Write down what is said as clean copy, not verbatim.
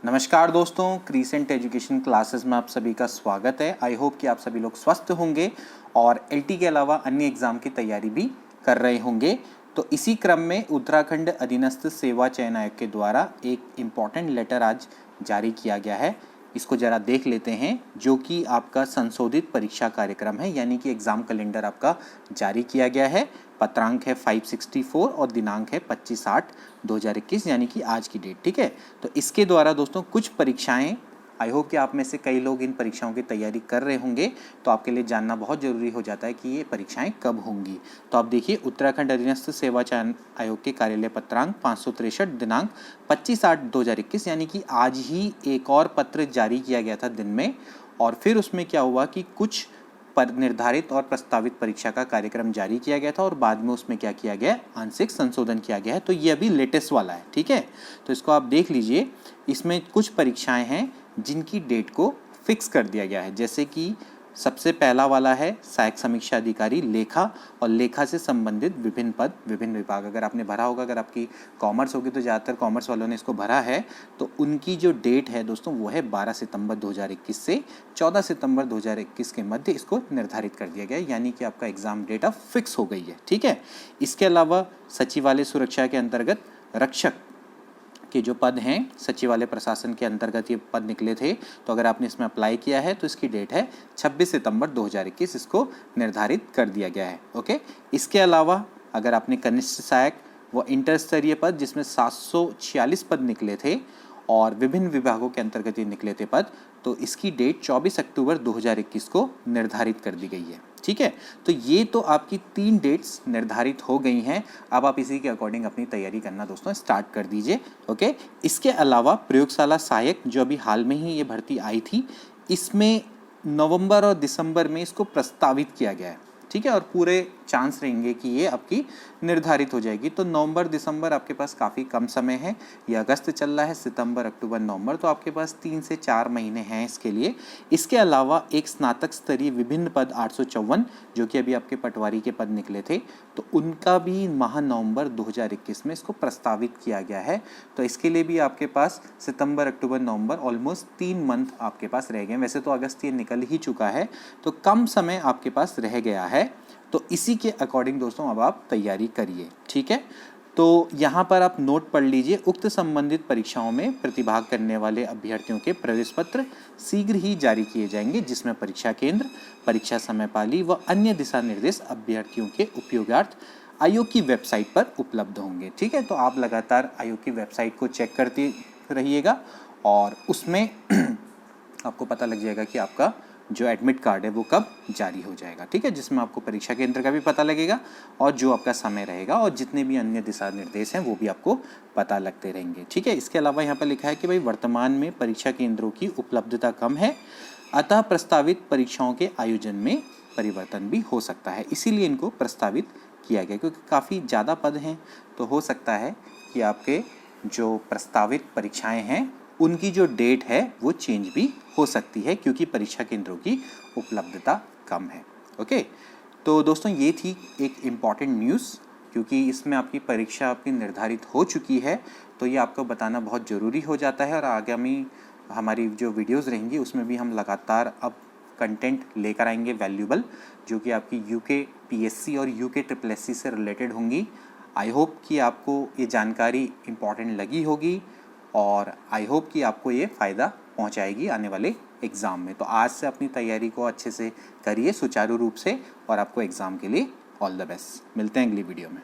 नमस्कार दोस्तों, crescent education classes में आप सभी का स्वागत है। आई होप कि आप सभी लोग स्वस्थ होंगे और एलटी के अलावा अन्य एग्ज़ाम की तैयारी भी कर रहे होंगे। तो इसी क्रम में उत्तराखंड अधीनस्थ सेवा चयन आयोग के द्वारा एक इम्पॉर्टेंट लेटर आज जारी किया गया है। इसको ज़रा देख लेते हैं, जो कि आपका संशोधित परीक्षा कार्यक्रम है, यानी कि एग्ज़ाम कैलेंडर आपका जारी किया गया है। पत्रांक है 564 और दिनांक है 25/8/2021, यानी कि आज की डेट। ठीक है, तो इसके द्वारा दोस्तों कुछ परीक्षाएं, आई होप कि आप में से कई लोग इन परीक्षाओं की तैयारी कर रहे होंगे, तो आपके लिए जानना बहुत ज़रूरी हो जाता है कि ये परीक्षाएं कब होंगी। तो आप देखिए, उत्तराखंड अधीनस्थ सेवा चयन आयोग के कार्यालय पत्रांक 563 दिनांक 25/8/2021, यानी कि आज ही एक और पत्र जारी किया गया था दिन में। और फिर उसमें क्या हुआ कि कुछ पर निर्धारित और प्रस्तावित परीक्षा का कार्यक्रम जारी किया गया था और बाद में उसमें क्या किया गया, आंशिक संशोधन किया गया है। तो ये अभी लेटेस्ट वाला है। ठीक है, तो इसको आप देख लीजिए। इसमें कुछ परीक्षाएं हैं जिनकी डेट को फिक्स कर दिया गया है, जैसे कि सबसे पहला वाला है सहायक समीक्षा अधिकारी लेखा और लेखा से संबंधित विभिन्न पद विभिन्न विभाग। अगर आपने भरा होगा, अगर आपकी कॉमर्स होगी तो ज़्यादातर कॉमर्स वालों ने इसको भरा है। तो उनकी जो डेट है दोस्तों वो है 12 सितंबर 2021 से 14 सितंबर 2021 के मध्य इसको निर्धारित कर दिया गया है, यानी कि आपका एग्ज़ाम डेट अब फिक्स हो गई है। ठीक है, इसके अलावा सचिवालय सुरक्षा के अंतर्गत रक्षक के जो पद हैं, सचिवालय प्रशासन के अंतर्गत ये पद निकले थे। तो अगर आपने इसमें अप्लाई किया है तो इसकी डेट है 26 सितंबर 2021, इसको निर्धारित कर दिया गया है। ओके, इसके अलावा अगर आपने कनिष्ठ सहायक व इंटर स्तरीय पद, जिसमें 746 पद निकले थे और विभिन्न विभागों के अंतर्गत ये निकले थे पद, तो इसकी डेट 24 अक्टूबर 2021 को निर्धारित कर दी गई है। ठीक है, तो ये तो आपकी 3 डेट्स निर्धारित हो गई हैं। अब आप इसी के अकॉर्डिंग अपनी तैयारी करना दोस्तों स्टार्ट कर दीजिए। ओके, इसके अलावा प्रयोगशाला सहायक, जो अभी हाल में ही ये भर्ती आई थी, इसमें नवंबर और दिसंबर में इसको प्रस्तावित किया गया है। ठीक है, और पूरे चांस रहेंगे कि ये आपकी निर्धारित हो जाएगी। तो नवंबर दिसंबर आपके पास काफ़ी कम समय है। ये अगस्त चल रहा है, सितंबर अक्टूबर नवंबर, तो आपके पास 3 से 4 महीने हैं इसके लिए। इसके अलावा एक स्नातक स्तरीय विभिन्न पद 854, जो कि अभी आपके पटवारी के पद निकले थे, तो उनका भी माह नवंबर 2021 में इसको प्रस्तावित किया गया है। तो इसके लिए भी आपके पास सितंबर अक्टूबर नवंबर ऑलमोस्ट 3 मंथ आपके पास रह गए। वैसे तो अगस्त ये निकल ही चुका है, तो कम समय आपके पास रह गया है। तो इसी के अकॉर्डिंग दोस्तों अब आप तैयारी करिए। ठीक है, तो यहाँ पर आप नोट पढ़ लीजिए। उक्त संबंधित परीक्षाओं में प्रतिभाग करने वाले अभ्यर्थियों के प्रवेश पत्र शीघ्र ही जारी किए जाएंगे, जिसमें परीक्षा केंद्र, परीक्षा समयपाली व अन्य दिशा निर्देश अभ्यर्थियों के उपयोगार्थ आयोग की वेबसाइट पर उपलब्ध होंगे। ठीक है, तो आप लगातार आयोग की वेबसाइट को चेक करते रहिएगा और उसमें आपको पता लग जाएगा कि आपका जो एडमिट कार्ड है वो कब जारी हो जाएगा। ठीक है, जिसमें आपको परीक्षा केंद्र का भी पता लगेगा और जो आपका समय रहेगा और जितने भी अन्य दिशा निर्देश हैं वो भी आपको पता लगते रहेंगे। ठीक है, इसके अलावा यहाँ पर लिखा है कि भाई वर्तमान में परीक्षा केंद्रों की उपलब्धता कम है, अतः प्रस्तावित परीक्षाओं के आयोजन में परिवर्तन भी हो सकता है। इसीलिए इनको प्रस्तावित किया गया, क्योंकि काफ़ी ज़्यादा पद हैं, तो हो सकता है कि आपके जो प्रस्तावित परीक्षाएँ हैं उनकी जो डेट है वो चेंज भी हो सकती है, क्योंकि परीक्षा केंद्रों की उपलब्धता कम है। ओके, तो दोस्तों ये थी एक इम्पॉर्टेंट न्यूज़, क्योंकि इसमें आपकी परीक्षा आपकी निर्धारित हो चुकी है, तो ये आपको बताना बहुत ज़रूरी हो जाता है। और आगामी हमारी जो वीडियोज़ रहेंगी उसमें भी हम लगातार अब कंटेंट लेकर आएंगे वैल्यूबल, जो कि आपकी यूके पीएससी और यूके ट्रिपल से रिलेटेड होंगी। आई होप कि आपको ये जानकारी इम्पॉर्टेंट लगी होगी और आई होप कि आपको ये फ़ायदा पहुंचाएगी आने वाले एग्ज़ाम में। तो आज से अपनी तैयारी को अच्छे से करिए सुचारू रूप से, और आपको एग्ज़ाम के लिए ऑल द बेस्ट। मिलते हैं अगली वीडियो में।